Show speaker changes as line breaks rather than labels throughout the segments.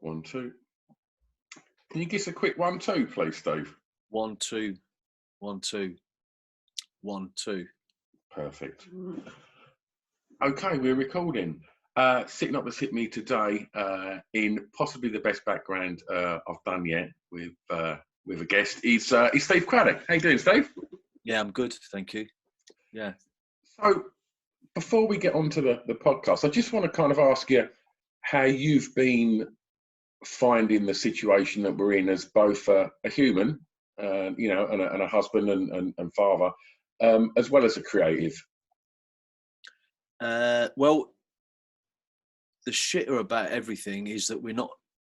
1, 2. Can you give us a quick 1, 2, please, Steve?
1, 2, 1, 2, 1, 2.
Perfect. Okay, we're recording. Sitting opposite me today, in possibly the best background I've done yet with a guest, is Steve Cradock. How you doing, Steve?
Yeah, I'm good, thank you. Yeah.
So, before we get on to the podcast, I just want to kind of ask you how you've been finding the situation that we're in as both a human, and a husband and father, as well as a creative.
Well, the shitter about everything is that we're not.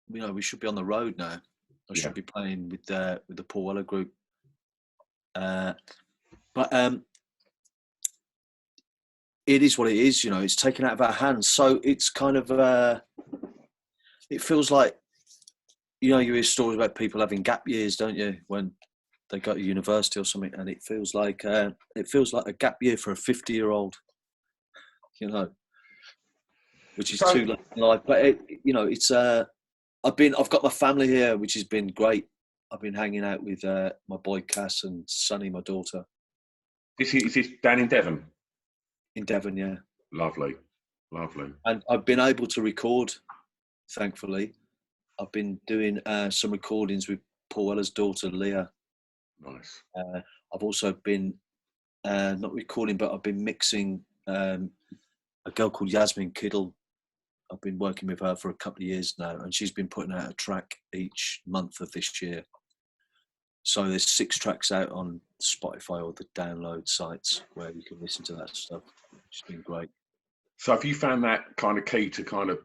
We should be on the road now. I should be playing with the Paul Weller group. But it is what it is. It's taken out of our hands. So it's kind of. It feels like, you hear stories about people having gap years, don't you? When they go to university or something, and it feels like a gap year for a 50-year-old. Which is too late in life. But it's. I've got my family here, which has been great. I've been hanging out with my boy Cass and Sunny, my daughter.
Is this down in Devon?
In Devon, yeah.
Lovely.
And I've been able to record, thankfully. I've been doing some recordings with Paul Weller's daughter, Leah.
Nice.
I've also been, not recording, but I've been mixing a girl called Yasmin Kiddle. I've been working with her for a couple of years now, and she's been putting out a track each month of this year. So there's 6 tracks out on Spotify or the download sites where you can listen to that stuff. It's been great.
So have you found that kind of key to kind of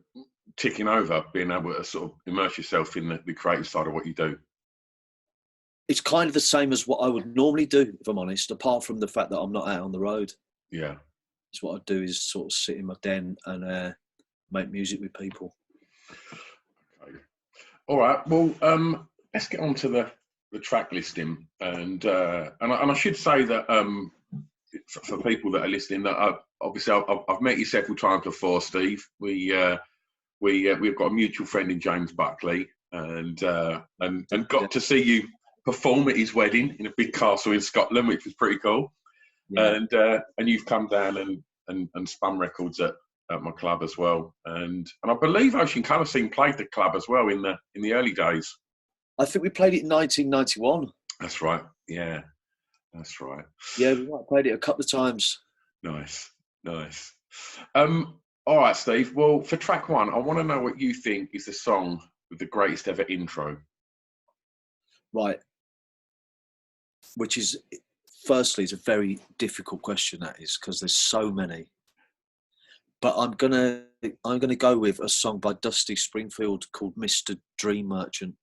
ticking over, being able to sort of immerse yourself in the creative side of what you do?
It's kind of the same as what I would normally do, if I'm honest, apart from the fact that I'm not out on the road.
Yeah.
It's what I do is sort of sit in my den and make music with people.
Okay. All right. Well, let's get on to the track listing, and I should say that for people that are listening, that obviously I've met you several times before, Steve. We've got a mutual friend in James Buckley, and got to see you perform at his wedding in a big castle in Scotland, which was pretty cool. Yeah. And you've come down and spun records at my club as well, and I believe Ocean Colour Scene played the club as well in the early days. I
think we played it in 1991.
That's right. Yeah, that's right.
Yeah, we might have played it a couple of times.
Nice. All right, Steve. Well, for track 1, I want to know what you think is the song with the greatest ever intro.
Right. Which is, firstly, it's a very difficult question, that is, because there's so many. But I'm gonna go with a song by Dusty Springfield called "Mr. Dream Merchant."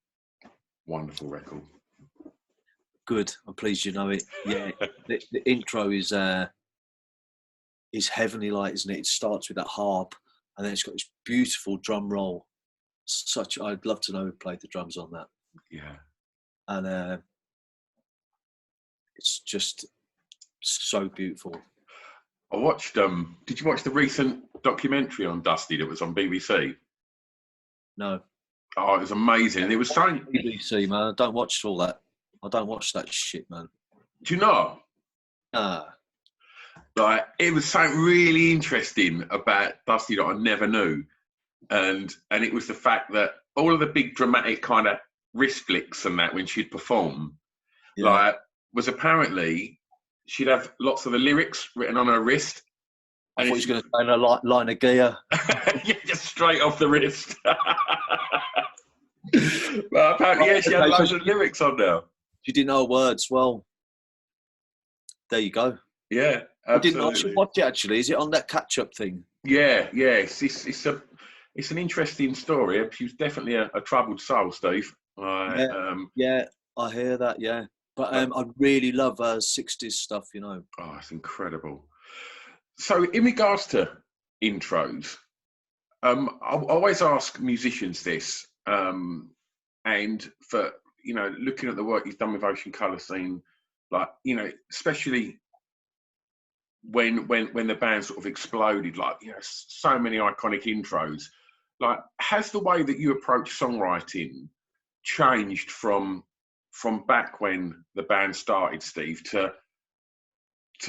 Wonderful record.
Good. I'm pleased you know it. Yeah, the intro is heavenly light, isn't it? It starts with that harp, and then it's got this beautiful drum roll. I'd love to know who played the drums on that.
Yeah.
And it's just so beautiful.
I watched. Did you watch the recent documentary on Dusty that was on BBC?
No.
Oh, it was amazing. It was so
BBC, man. I don't watch all that. I don't watch that shit, man.
Do you know? Like, it was something really interesting about Dusty that I never knew, and it was the fact that all of the big dramatic kind of wrist flicks and that when she'd perform, was apparently. She'd have lots of the lyrics written on her wrist.
I thought she was going to say a line of gear.
Yeah, just straight off the wrist. Well, apparently, she had loads of lyrics on there.
She didn't know words. Well, there you go.
Yeah, absolutely.
I didn't actually watch it, actually. Is it on that catch-up thing?
Yeah. It's an interesting story. She was definitely a troubled soul, Steve.
Yeah, I hear that, yeah. But I really love 60s stuff, Oh,
it's incredible. So in regards to intros, I always ask musicians this, and for, looking at the work you've done with Ocean Colour Scene, like, especially when the band sort of exploded, like, so many iconic intros. like, has the way that you approach songwriting changed from back when the band started, Steve, to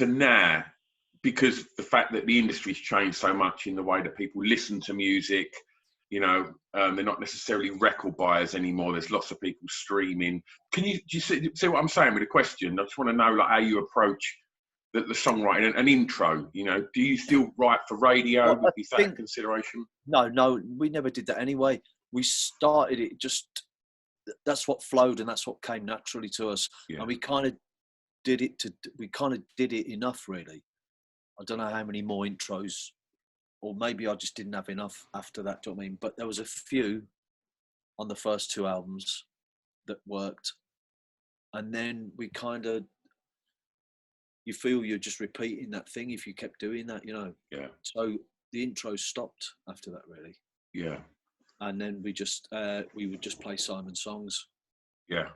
now? Because the fact that the industry's changed so much in the way that people listen to music, they're not necessarily record buyers anymore. There's lots of people streaming. Do you see what I'm saying with the question? I just want to know, like, how you approach the songwriting, an intro. Do you still write for radio?
Well,
Is that a consideration?
No, we never did that anyway. We started it that's what flowed and that's what came naturally to us.
Yeah.
And we kind of did it enough, really. I don't know how many more intros, or maybe I just didn't have enough after that. Do you know what I mean? But there was a few on the first 2 albums that worked, and then we kind of, you feel you're just repeating that thing if you kept doing that,
Yeah.
So the intro stopped after that, really.
Yeah.
And then we would just play Simon songs.
Yeah.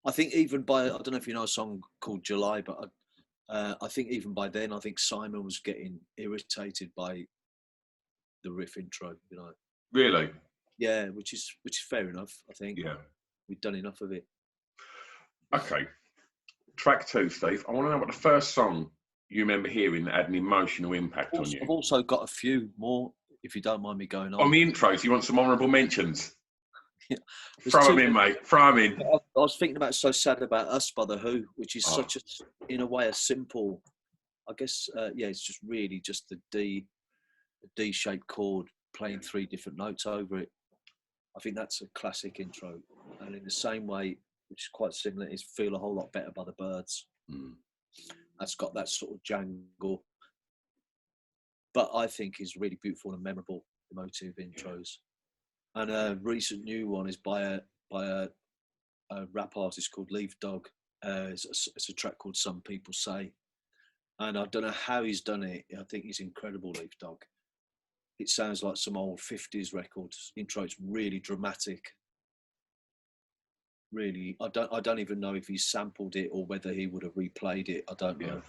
I think even I don't know if you know a song called July, but I think even by then, I think Simon was getting irritated by the riff intro,
Really?
Yeah, which is fair enough. I think.
Yeah.
We've done enough of it.
Okay. Track 2, Steve. I want to know what the first song you remember hearing that had an emotional impact on you.
I've also got a few more, if you don't mind me going on.
On the intros, you want some honourable mentions?
Yeah.
Throw them in, mate. Throw them in.
I was thinking about So Sad About Us by The Who, which is in a way, a simple, I guess, it's just really just the D-shaped chord playing 3 different notes over it. I think that's a classic intro. And in the same way, which is quite similar, is Feel a Whole Lot Better by The Byrds. That's got that sort of jangle, but I think is really beautiful and memorable, emotive intros. And a recent new one is by a rap artist called Leaf Dog. It's a track called Some People Say, and I don't know how he's done it. I think he's incredible, Leaf Dog. It sounds like some old 50s records. Intro, it's really dramatic. Really, I don't even know if he sampled it or whether he would have replayed it. I don't know.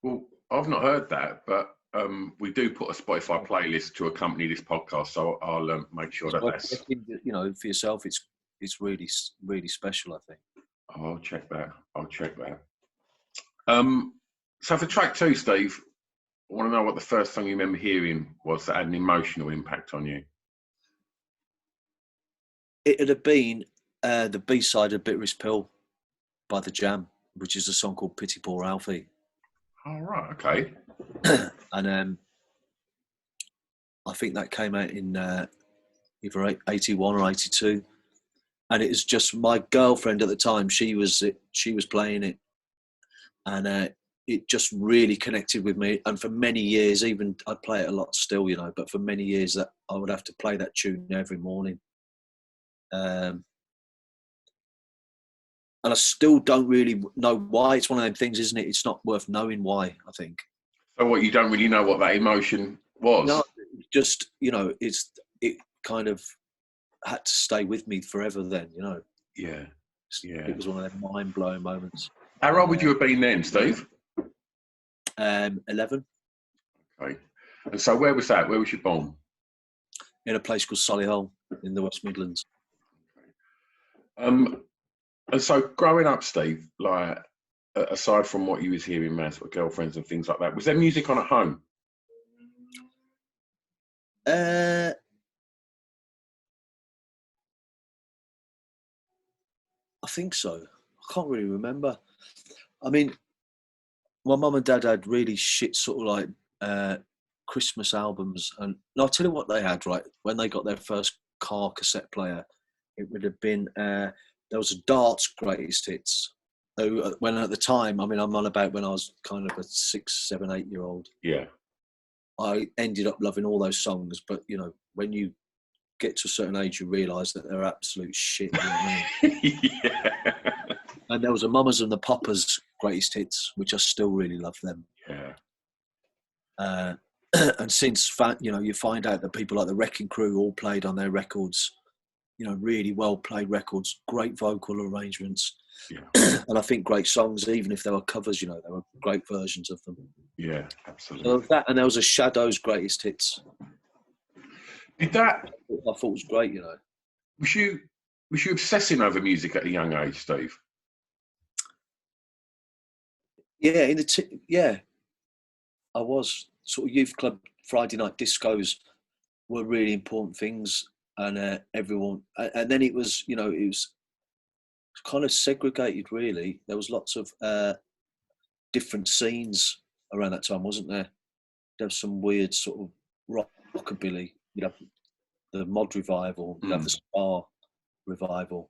Well, I've not heard that, but we do put a Spotify playlist to accompany this podcast, so I'll make sure that's.
For yourself, it's really, really special, I think.
I'll check that. So for track 2, Steve, I want to know what the first song you remember hearing was that had an emotional impact on you.
It would have been the B-side of Bitterest Pill by The Jam, which is a song called Pity Poor Alfie.
Oh, right, okay.
And I think that came out in either 81 or 82. And it was just my girlfriend at the time. She was playing it, and it just really connected with me. And for many years, even I play it a lot still, but for many years that I would have to play that tune every morning. And I still don't really know why. It's one of them things, isn't it? It's not worth knowing why, I think.
So what, you don't really know what that emotion was?
No, just, it kind of had to stay with me forever then,
Yeah.
It was one of them mind-blowing moments.
How old would you have been then, Steve?
11.
Okay. And so where was that? Where was you born?
In a place called Solihull in the West Midlands.
And so growing up, Steve, like, aside from what you was hearing, Mass, with girlfriends and things like that, was there music on at home?
I think so. I can't really remember. I mean, my mum and dad had really shit sort of like Christmas albums, and I'll tell you what they had, right? When they got their first car cassette player, it would have been there was a Darts Greatest Hits. When at the time, I mean, I'm on about when I was kind of a 6, 7, 8-year-old.
Yeah.
I ended up loving all those songs, but when you get to a certain age, you realise that they're absolute shit. You know what I mean?
Yeah.
And there was a Mamas and the Poppers Greatest Hits, which I still really love them.
Yeah.
And since you find out that people like the Wrecking Crew all played on their records, really well played records, great vocal arrangements, and I think great songs, even if they were covers. They were great versions of them.
Yeah, absolutely.
So that, and there was a Shadows Greatest Hits.
Did that?
I thought was great, you know.
Was you obsessing over music at a young age, Steve?
Yeah, yeah, I was. Sort of youth club Friday night discos were really important things, and everyone. And then it was, you know, it was kind of segregated. Really, there was lots of different scenes around that time, wasn't there? There was some weird sort of rockabilly. You'd have the mod revival, you'd have the ska revival.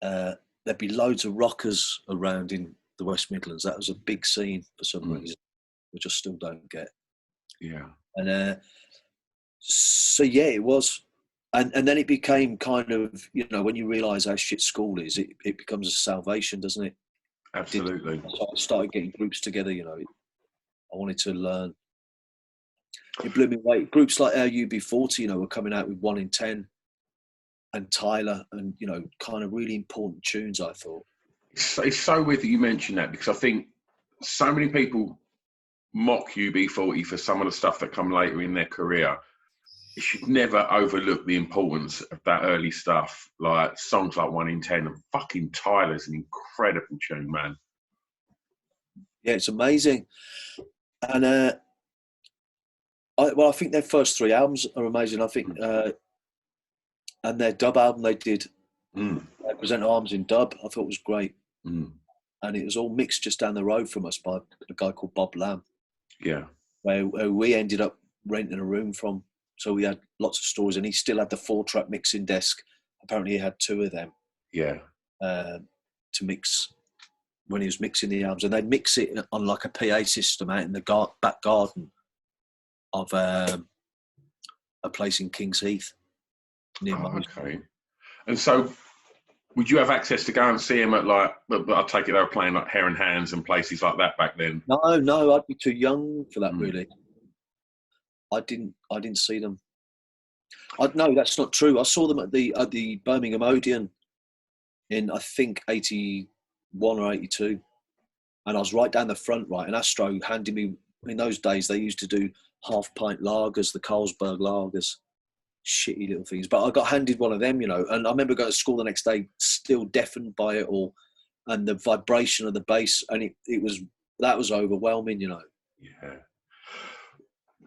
There'd be loads of rockers around in the West Midlands. That was a big scene for some reason, which I still don't get.
Yeah.
And so yeah, it was. And then it became kind of, you know, when you realise how shit school is, it becomes a salvation, doesn't it?
Absolutely.
So I started getting groups together, you know. I wanted to learn. It blew me away. Groups like our UB40, you know, were coming out with 1 in 10 and Tyler and, you know, kind of really important tunes, I thought.
It's so weird that you mentioned that, because I think so many people mock UB40 for some of the stuff that come later in their career. You should never overlook the importance of that early stuff, like songs like 1 in 10. And fucking Tyler's an incredible tune, man.
Yeah, it's amazing. And I think their first 3 albums are amazing. I think, and their dub album they did, Present Arms in dub, I thought was great. And it was all mixed just down the road from us by a guy called Bob Lamb.
Yeah.
Where we ended up renting a room from. So we had lots of stories, and he still had the 4-track mixing desk. Apparently he had 2 of them.
Yeah.
To mix when he was mixing the albums. And they'd mix it on like a PA system out in the back garden of a place in King's Heath. Near
okay. And so would you have access to go and see him at, like, but I take it they were playing like Hair and Hands and places like that back then?
No, I'd be too young for that, really. I didn't see them. No, that's not true. I saw them at the Birmingham Odeon in, I think, 81 or 82. And I was right down the front, right, and Astro handed me, in those days, they used to do half-pint lagers, the Carlsberg lagers, shitty little things. But I got handed one of them, you know, and I remember going to school the next day still deafened by it all, and the vibration of the bass, and that was overwhelming, you know.
Yeah.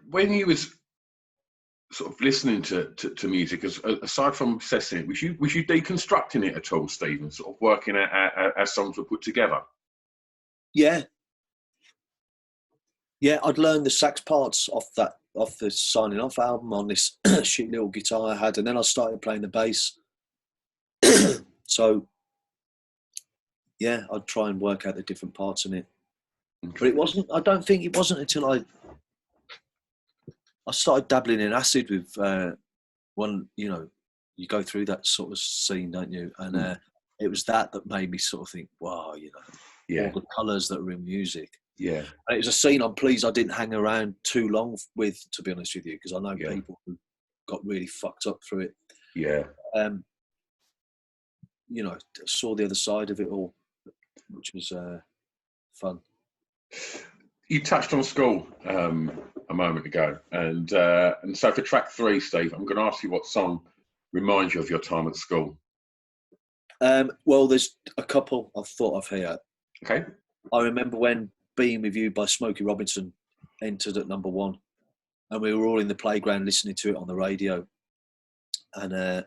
When you was sort of listening to music, aside from obsessing it, was you deconstructing it at all, Stephen? Sort of working out as songs were put together?
Yeah. Yeah, I'd learned the sax parts off the Signing Off album on this shit little guitar I had, and then I started playing the bass. So, yeah, I'd try and work out the different parts in it. Okay. But I don't think it wasn't until I started dabbling in acid with one, you know, you go through that sort of scene, don't you? And it was that made me sort of think, wow, you know, all the colours that are in music.
Yeah.
And it was a scene I'm pleased I didn't hang around too long with, to be honest with you, because I know people who got really fucked up through it.
Yeah.
You know, saw the other side of it all, which was fun.
You touched on school a moment ago, and so for track 3, Steve, I'm going to ask you what song reminds you of your time at school.
Well, there's a couple I've thought of here.
Okay.
I remember when Being With You by Smokey Robinson entered at number 1, and we were all in the playground listening to it on the radio, and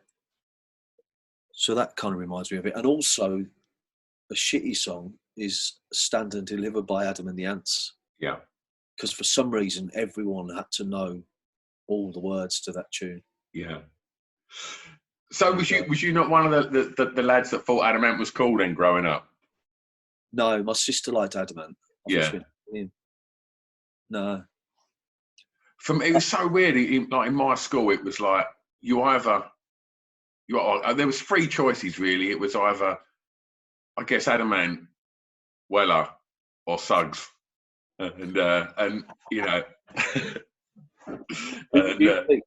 so that kind of reminds me of it. And also, a shitty song is Stand and Deliver by Adam and the Ants.
Yeah.
Because for some reason, everyone had to know all the words to that tune.
Yeah. So was you not one of the lads that thought Adam Ant was cool then growing up?
No, my sister liked Adam Ant.
Yeah.
No.
It was so weird. Like in my school, it was like there was 3 choices really. It was either, I guess, Adam Ant, Weller, or Suggs, and you know, and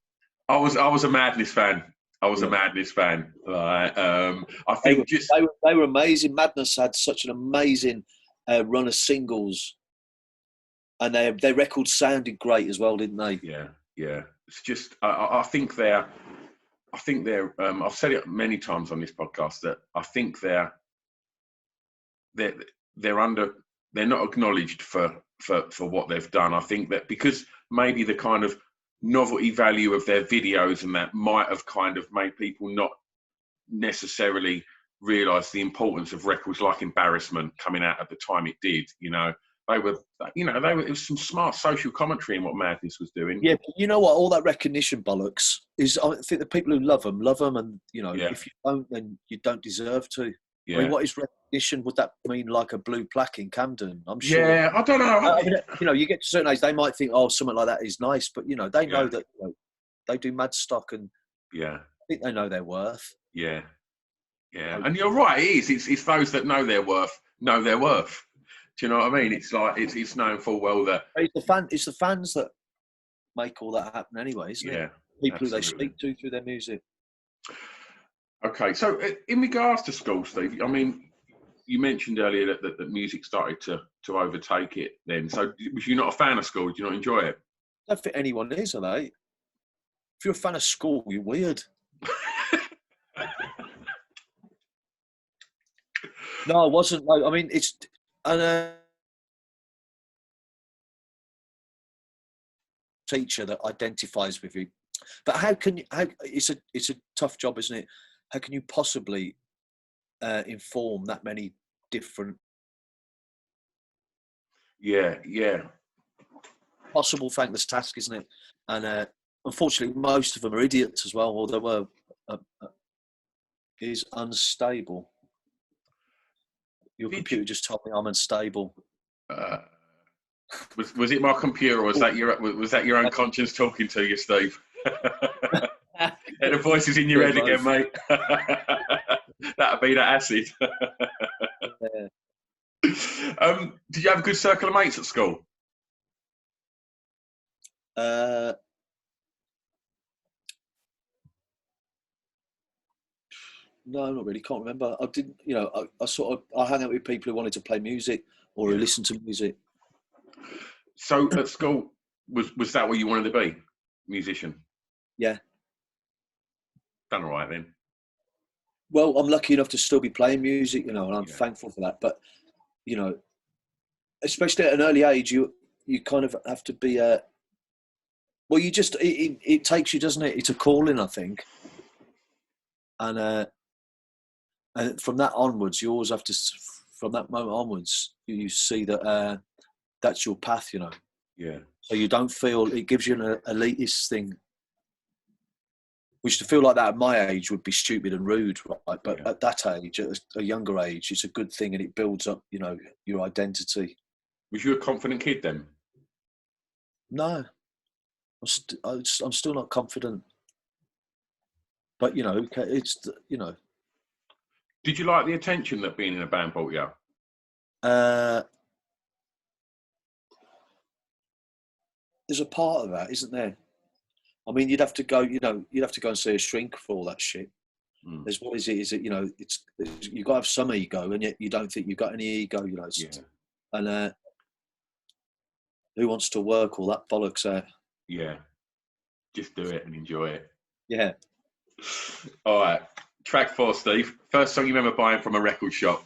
I was a Madness fan. A Madness fan. I think
they were amazing. Madness had such an amazing run of singles, and their records sounded great as well, didn't they?
Yeah. it's just I think they're. I've said it many times on this podcast that I think they're under. They're not acknowledged for what they've done. I think that because maybe the kind of novelty value of their videos and that might have kind of made people not necessarily realise the importance of records like Embarrassment coming out at the time it did. They were. It was some smart social commentary in what Madness was doing.
Yeah, but you know what? All that recognition bollocks is. I think the people who love them, and if you don't, then you don't deserve to.
Yeah.
I mean, what is recognition? Would that mean like a blue plaque in Camden? I'm sure.
Yeah, I don't know.
I mean, you get to a certain age, they might think, oh, something like that is nice, but they know that they do mad stock, and I think they know their worth.
Yeah, and you're right. It is. It's those that know their worth. Do you know what I mean? It's like it's known full well that
it's the fans that make all that happen anyway, isn't it? People
absolutely.
who they speak to through their music.
Okay, so in regards to school, Steve, I mean, you mentioned earlier that music started to overtake it then. So was you not a fan of school? Did you not enjoy it?
I don't think anyone is, are they? If you're a fan of school, you're weird. No, I wasn't. I mean, it's... teacher that identifies with you, but how it's a tough job, isn't it? How can you possibly inform that many different possible thankless task, isn't it? And unfortunately most of them are idiots as well, although is unstable. Your computer just told me I'm unstable.
Was it my computer, or was that your own conscience talking to you, Steve? The voice is in your head again, mate. That'd be that acid. Did you have a good circle of mates at school?
No, not really. Can't remember. I didn't. I hung out with people who wanted to play music or who listened to music.
So at school, was that what you wanted to be? Musician?
Yeah.
Done all right then.
Well, I'm lucky enough to still be playing music, and I'm thankful for that. But, especially at an early age, you kind of have to be well, you just, it takes you, doesn't it? It's a calling, I think. And from that onwards, you always have to, from that moment onwards, you see that that's your path,
Yeah.
So you don't feel, it gives you an elitist thing, which to feel like that at my age would be stupid and rude, right? But at that age, at a younger age, it's a good thing, and it builds up, your identity.
Was you a confident kid then?
No. I'm still not confident. But, it's,
Did you like the attention that being in a band brought you?
There's a part of that, isn't there? I mean, you'd have to go and see a shrink for all that shit. There's what is it? Is it, you've got to have some ego, and yet you don't think you've got any ego, And who wants to work all that bollocks there?
Yeah. Just do it and enjoy it.
Yeah.
All right. Track 4, Steve. First song you remember buying from a record shop?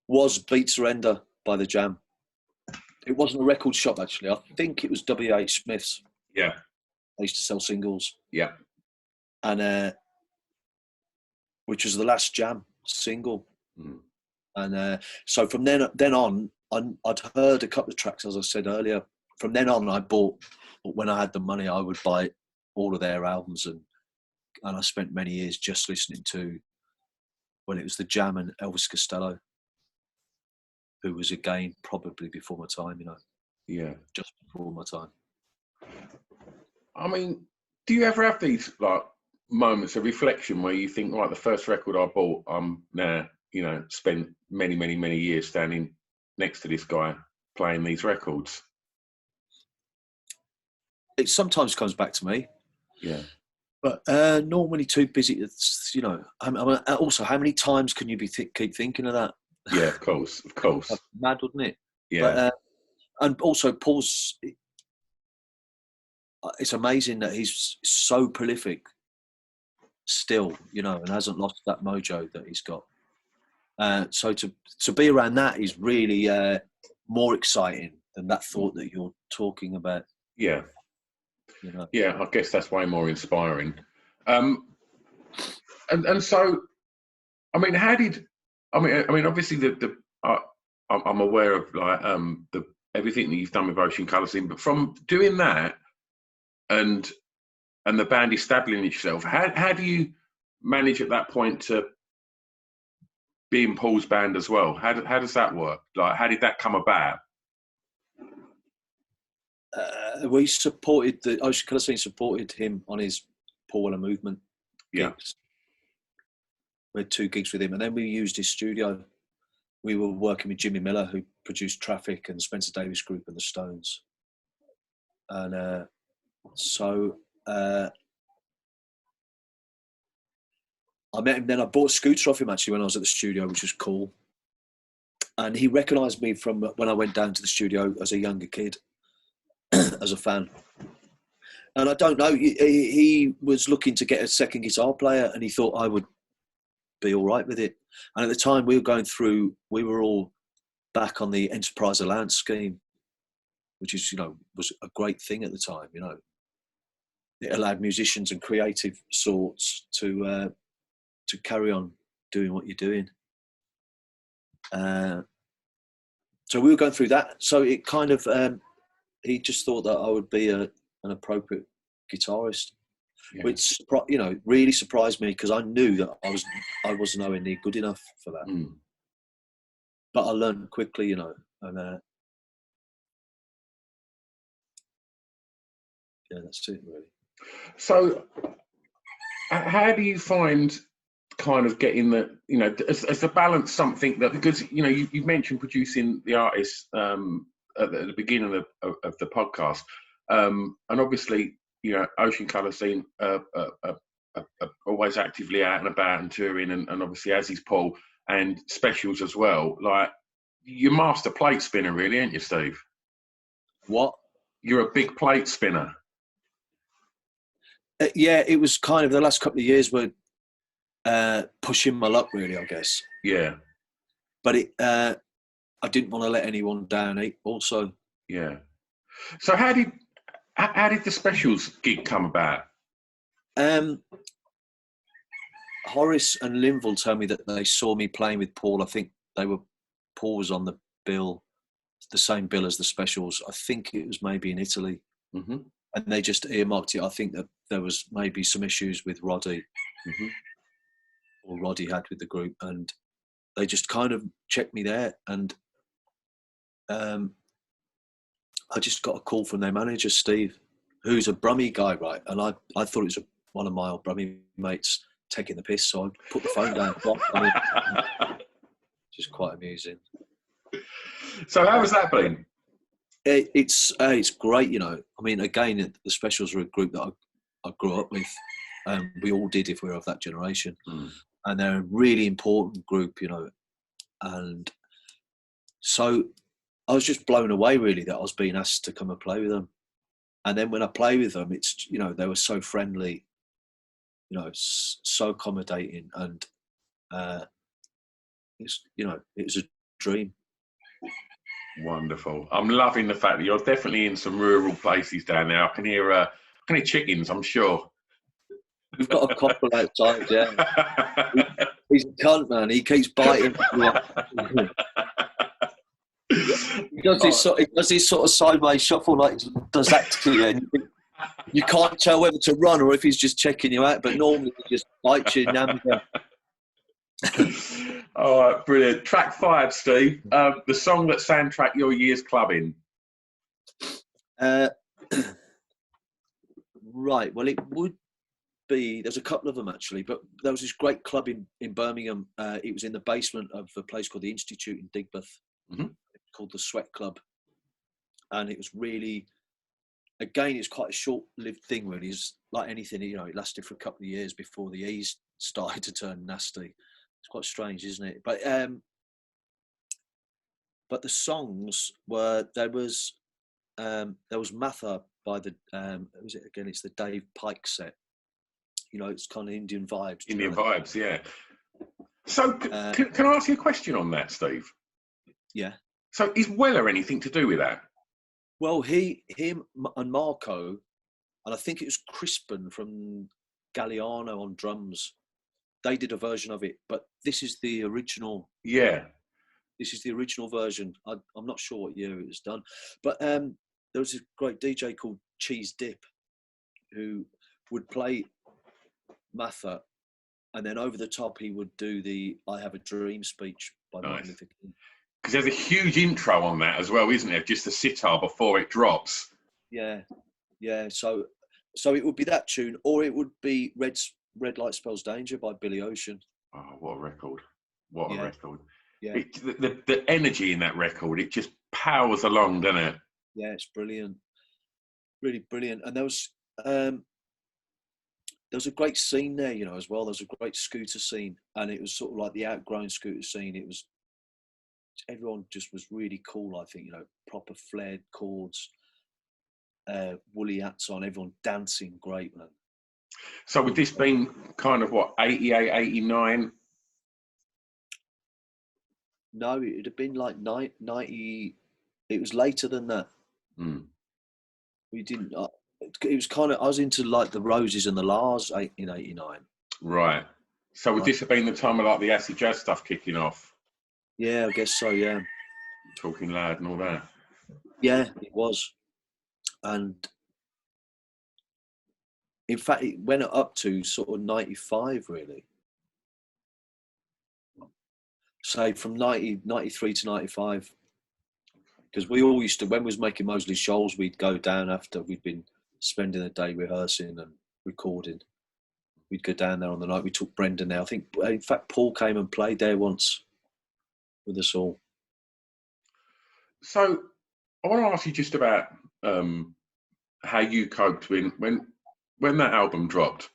Was Beat Surrender by The Jam. It wasn't a record shop, actually. I think it was W.H. Smith's.
Yeah.
They used to sell singles.
Yeah.
And which was the last Jam single. And so from then on, I'd heard a couple of tracks, as I said earlier. From then on, I bought, when I had the money, I would buy all of their albums, and I spent many years just listening to, it was the Jam and Elvis Costello, who was, again, probably before my time,
Yeah.
Just before my time.
I mean, do you ever have these moments of reflection where you think, the first record I bought, now, spent many, many, many years standing next to this guy playing these records? It
sometimes comes back to me.
Yeah.
But normally too busy. It's, also, how many times can you keep thinking of that?
Yeah, of course.
Mad, wouldn't it?
Yeah.
But, and also, Paul's, it's amazing that he's so prolific still, you know, and hasn't lost that mojo that he's got. So to be around that is really more exciting than that thought that you're talking about.
Yeah.
You know.
Yeah, I guess that's way more inspiring. And so, I mean, obviously I'm aware of like the everything that you've done with Ocean Colour Scene, but from doing that and the band establishing itself, how do you manage at that point to be in Paul's band as well? How does that work? Like, how did that come about?
We supported the Ocean Colour Scene, supported him on his Paul and Movement gigs. We had 2 gigs with him, and then we used his studio. We were working with Jimmy Miller, who produced Traffic and Spencer Davis Group and the Stones. And I met him then. I bought a scooter off him actually when I was at the studio, which was cool. And he recognised me from when I went down to the studio as a younger kid, as a fan. And I don't know, he was looking to get a second guitar player, and he thought I would be all right with it. And at the time we were all back on the Enterprise Allowance scheme, which is, you know, was a great thing at the time, you know. It allowed musicians and creative sorts to carry on doing what you're doing. So we were going through that. So it kind of, he just thought that I would be an appropriate guitarist, which, you know, really surprised me, because I knew that I wasn't nowhere near good enough for that. But I learned quickly, you know, and yeah, that's it really.
So how do you find kind of getting the, you know, as the balance something that, because, you know, you mentioned producing the artists at the beginning of the podcast, and obviously, you know, Ocean Colour Scene are always actively out and about and touring, and obviously as is Paul, and Specials as well. Like, you're master plate spinner really, aren't you, Steve?
What?
You're a big plate spinner.
Yeah, it was kind of the last couple of years were pushing my luck really, I guess.
Yeah.
But I didn't want to let anyone down also.
Yeah. So how did the Specials gig come about?
Horace and Linville told me that they saw me playing with Paul. I think Paul was on the bill, the same bill as the Specials. I think it was maybe in Italy.
Mm-hmm.
And they just earmarked it. I think that there was maybe some issues with Roddy, or Roddy had with the group, and they just kind of checked me there. And I just got a call from their manager, Steve, who's a Brummie guy, right? And I thought it was one of my old Brummie mates taking the piss, so I put the phone down. Just quite amusing.
So how has that been?
It's great, you know. I mean, again, the Specials are a group that I grew up with. We all did if we were of that generation. And they're a really important group, you know. And so I was just blown away, really, that I was being asked to come and play with them. And then when I play with them, it's, you know, they were so friendly, you know, so accommodating, and it's, you know, it was a dream.
Wonderful. I'm loving the fact that you're definitely in some rural places down there. I can hear chickens, I'm sure.
We've got a couple outside, yeah. He's a cunt, man. He keeps biting. He does this sort of sideways shuffle, like does that to you. And you can't tell whether to run or if he's just checking you out. But normally he just bites you.
All right, brilliant. Track 5, Steve. The song that soundtracked your year's clubbing.
Right. Well, it would be. There's a couple of them actually, but there was this great club in Birmingham. It was in the basement of a place called the Institute in Digbeth, called the Sweat Club, and it was really. Again, it's quite a short-lived thing, really. It's like anything, you know, it lasted for a couple of years before the E's started to turn nasty. It's quite strange, isn't it? But the songs were, there was Matha by the who was it again? It's the Dave Pike set. You know, it's kind of Indian vibes.
Indian vibes, yeah. So can I ask you a question on that, Steve?
Yeah.
So is Weller anything to do with that?
Well, him and Marco, and I think it was Crispin from Galliano on drums. They did a version of it, but this is the original.
Yeah.
This is the original version. I'm not sure what year it was done, but there was a great DJ called Cheese Dip who would play Matha, and then over the top he would do the "I Have a Dream" speech by Martin Luther King.
Because there's a huge intro on that as well, isn't there? Just the sitar before it drops.
Yeah, yeah. So it would be that tune, or it would be Red Light Spells Danger by Billy Ocean.
Oh, what a record! What a record!
Yeah.
The energy in that record, it just powers along, doesn't it?
Yeah, it's brilliant. Really brilliant. And there was a great scene there, you know, as well. There was a great scooter scene, and it was sort of like the outgrown scooter scene. It was, everyone just was really cool, I think, you know, proper flared chords, woolly hats on, everyone dancing great, man.
So would this been kind of what, 88, 89?
No, it'd have been like 90. It was later than that. We didn't. It was kind of. I was into like the Roses and the Lars in '89.
Right. So would this have been the time of like the acid jazz stuff kicking off?
Yeah, I guess so. Yeah.
Talking Loud and all that.
Yeah, it was, and in fact, it went up to sort of 95, really. Say from 93 to 95. Because we all used to, when we was making Mosley Shoals, we'd go down after we'd been spending the day rehearsing and recording. We'd go down there on the night. We took Brendan there. I think, in fact, Paul came and played there once with us all.
So I want to ask you just about how you coped when that album dropped,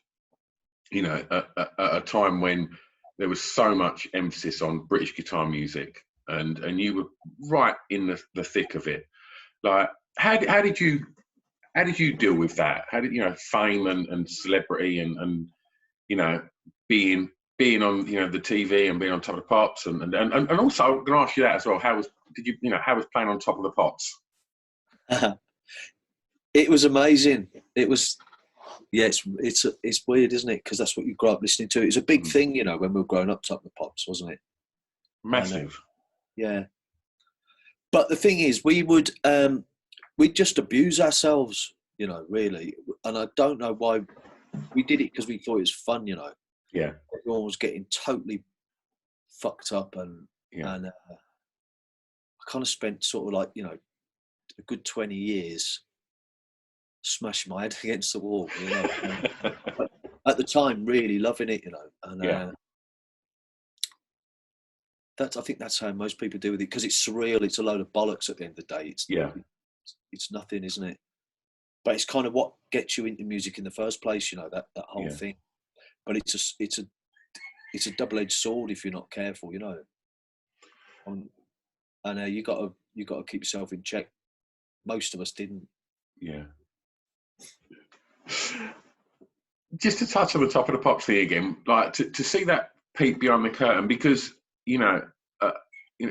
you know, at a time when there was so much emphasis on British guitar music. And you were right in the thick of it. Like, how did you deal with that? How did, you know, fame and celebrity and you know, being on, you know, the TV and being on Top of the Pops and also I'm going to ask you that as well. How was playing on Top of the Pops?
It was amazing. It was. Yeah, it's weird, isn't it? Because that's what you grew up listening to. It was a big thing, you know, when we were growing up. Top of the Pops, wasn't it?
Massive.
Yeah, but the thing is, we'd just abuse ourselves, you know, really. And I don't know why we did it, because we thought it was fun, you know.
Yeah.
Everyone was getting totally fucked up, and I kind of spent sort of like, you know, a good 20 years smashing my head against the wall, you know. But at the time, really loving it, you know. And I think that's how most people do with it, because it's surreal. It's a load of bollocks at the end of the day. It's nothing, isn't it? But it's kind of what gets you into music in the first place, you know, that whole thing. But it's a double-edged sword if you're not careful, you know. And you got to keep yourself in check. Most of us didn't.
Yeah. Just to touch on the Top of the Pops thing again, like to see that peek behind the curtain, because you know,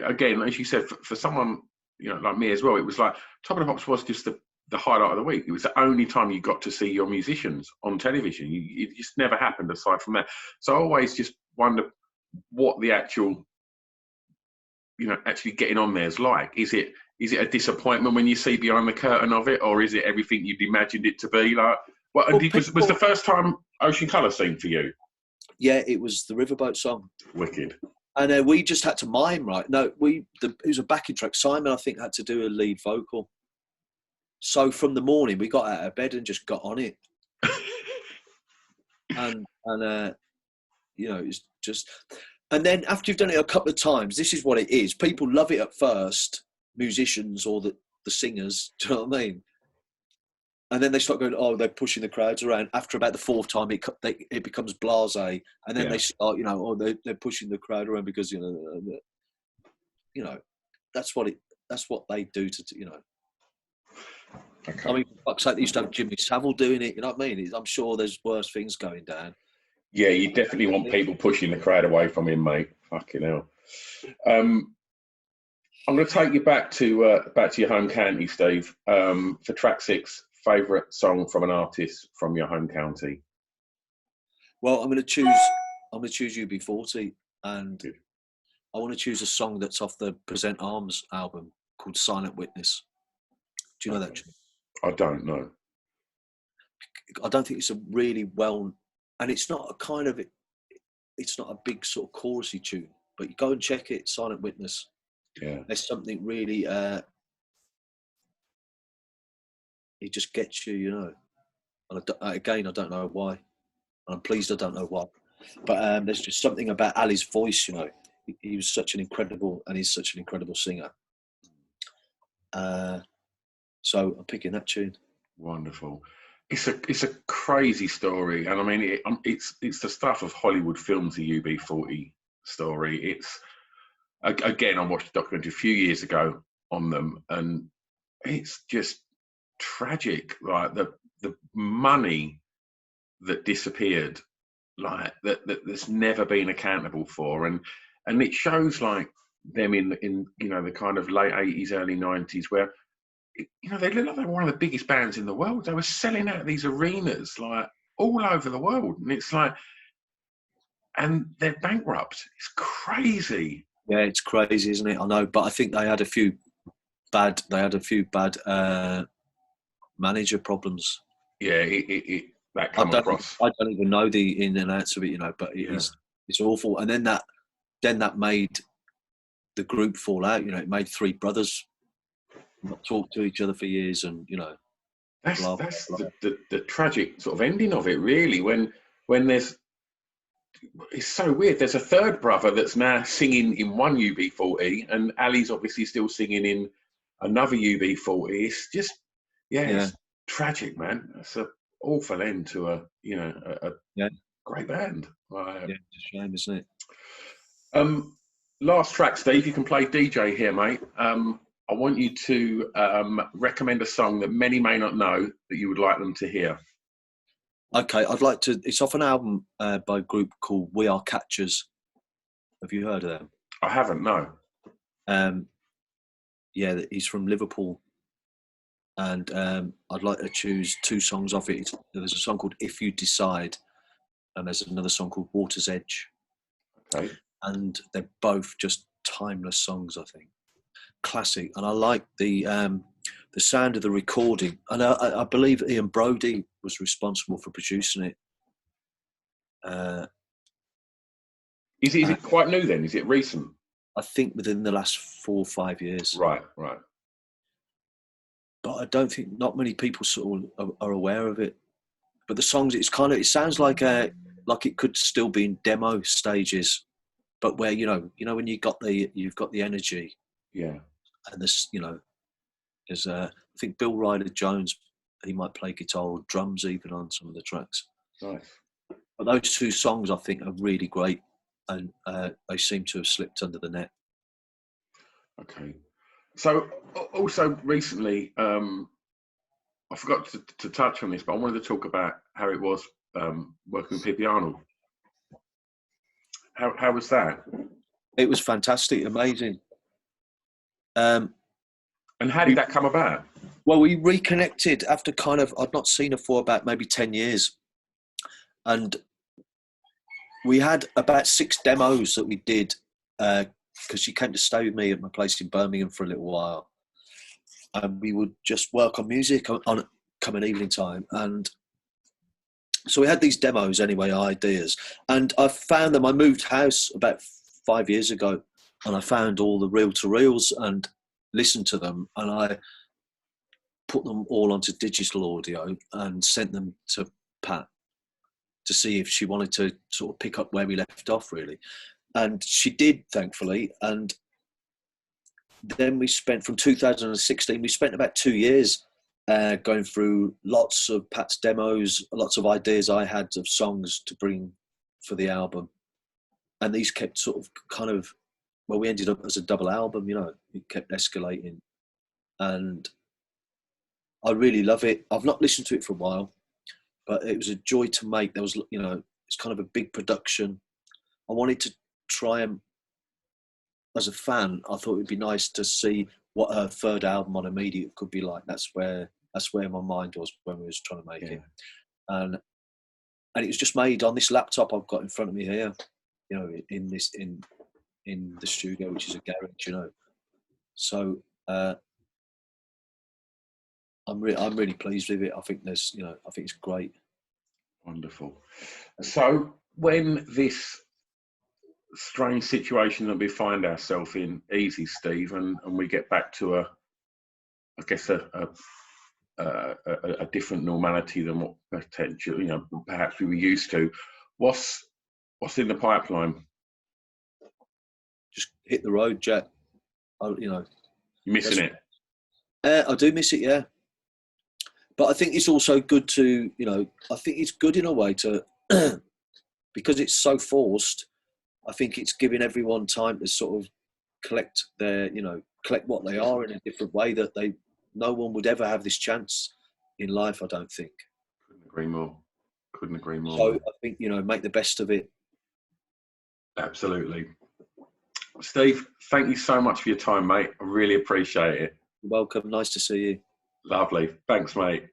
again, as you said, for someone, you know, like me as well, it was like Top of the Pops was just the highlight of the week. It was the only time you got to see your musicians on television. It just never happened aside from that. So I always just wonder what the actual, you know, actually getting on there is like. Is it a disappointment when you see behind the curtain of it, or is it everything you'd imagined it to be? Like, was the first time Ocean Colour seen for you?
Yeah, it was the Riverboat song.
Wicked.
And we just had to mime, right? No, it was a backing track. Simon, I think, had to do a lead vocal. So from the morning, we got out of bed and just got on it. and you know, it's just... And then after you've done it a couple of times, this is what it is. People love it at first, musicians or the singers, do you know what I mean? And then they start going, oh, they're pushing the crowds around. After about the fourth time, it becomes blasé. And then they start, you know, oh, they're pushing the crowd around because, you know, that's what they do to, you know.
Okay.
I mean, for fuck's sake, they used to have Jimmy Savile doing it. You know what I mean? I'm sure there's worse things going down.
Yeah, you definitely want people pushing the crowd away from him, mate. Fucking hell. I'm going to take you back to your home county, Steve. For track 6, favourite song from an artist from your home county.
Well, I'm going to choose UB40, and
Good.
I want to choose a song that's off the Present Arms album called Silent Witness. Do you know that tune?
I don't know.
I don't think it's a really well, and it's not a big sort of chorusy tune, but you go and check it, Silent Witness.
Yeah.
There's something really, it just gets you, you know. And I don't know why. I'm pleased I don't know why. But there's just something about Ali's voice, you know. He was such an incredible, and he's such an incredible singer. So I'm picking that tune.
Wonderful. It's a crazy story, and I mean it's the stuff of Hollywood films. The UB40 story. It's again, I watched a documentary a few years ago on them, and it's just tragic. Like the money that disappeared, like that's never been accountable for, and it shows like them in you know the kind of late 80s, early 90s, where you know they look like they were one of the biggest bands in the world. They were selling out these arenas like all over the world, and it's like, and they're bankrupt. It's crazy.
Yeah, it's crazy, isn't it? I know, but I think they had a few bad manager problems.
Yeah, that come across.
I don't even know the in and outs of it, you know, but it's awful. And then that made the group fall out. You know, it made 3 brothers not talk to each other for years, and you know,
That's
blah,
that's
blah, blah.
the tragic sort of ending of it, really. When there's, it's so weird. There's a third brother that's now singing in one UB40, and Ali's obviously still singing in another UB40. It's just, it's tragic, man. It's an awful end to a great band.
Yeah, it's a shame, isn't it?
Last track, Steve. You can play DJ here, mate. I want you to recommend a song that many may not know that you would like them to hear.
Okay, I'd like to. It's off an album by a group called We Are Catchers. Have you heard of them?
I haven't, no.
Yeah, he's from Liverpool, and I'd like to choose 2 songs off it. There's a song called If You Decide, and there's another song called Water's Edge.
Okay.
And they're both just timeless songs, I think. Classic. And I like the sound of the recording. And I believe Ian Brodie was responsible for producing it.
Is it quite new then? Is it recent?
I think within the last 4 or 5 years.
Right.
But I don't think not many people sort of are aware of it. But the songs, it sounds like it could still be in demo stages, but where you know when you've got the energy.
Yeah.
And this, you know, there's I think Bill Ryder Jones, he might play guitar or drums even on some of the tracks.
Nice.
But those 2 songs I think are really great, and they seem to have slipped under the net.
Okay. So also recently, I forgot to touch on this, but I wanted to talk about how it was working with Pippi Arnold. How was that?
It was fantastic, amazing.
And how did that come about?
Well, we reconnected after I'd not seen her for about maybe 10 years. And we had about 6 demos that we did because she came to stay with me at my place in Birmingham for a little while. And we would just work on music on coming evening time. And so we had these demos anyway, ideas. And I found them. I moved house about 5 years ago, and I found all the reel-to-reels and listened to them. And I put them all onto digital audio and sent them to Pat to see if she wanted to sort of pick up where we left off, really. And she did, thankfully. And then we spent, from 2016, we spent about 2 years going through lots of Pat's demos, lots of ideas I had of songs to bring for the album. And these kept we ended up as a double album, you know, it kept escalating. And I really love it. I've not listened to it for a while, but it was a joy to make. There was, you know, it's kind of a big production. I wanted to try and, as a fan, I thought it'd be nice to see what her third album on Immediate could be like. That's where my mind was when we was trying to make it. And it was just made on this laptop I've got in front of me here, you know, in the studio, which is a garage, you know. So I'm really pleased with it. I think there's, you know, I think it's great.
Wonderful. So when this strange situation that we find ourselves in eases, Steve, and we get back to a different normality than what potentially, you know, perhaps we were used to, what's in the pipeline?
Just hit the road, Jack. You know,
You're missing it.
I do miss it, yeah. But I think it's also good to, you know, I think it's good in a way to, because it's so forced, I think it's giving everyone time to sort of collect what they are in a different way that no one would ever have this chance in life, I don't think.
Couldn't agree more.
So I think, you know, make the best of it.
Absolutely. Steve, thank you so much for your time, mate. I really appreciate it.
You're welcome. Nice to see you.
Lovely. Thanks, mate.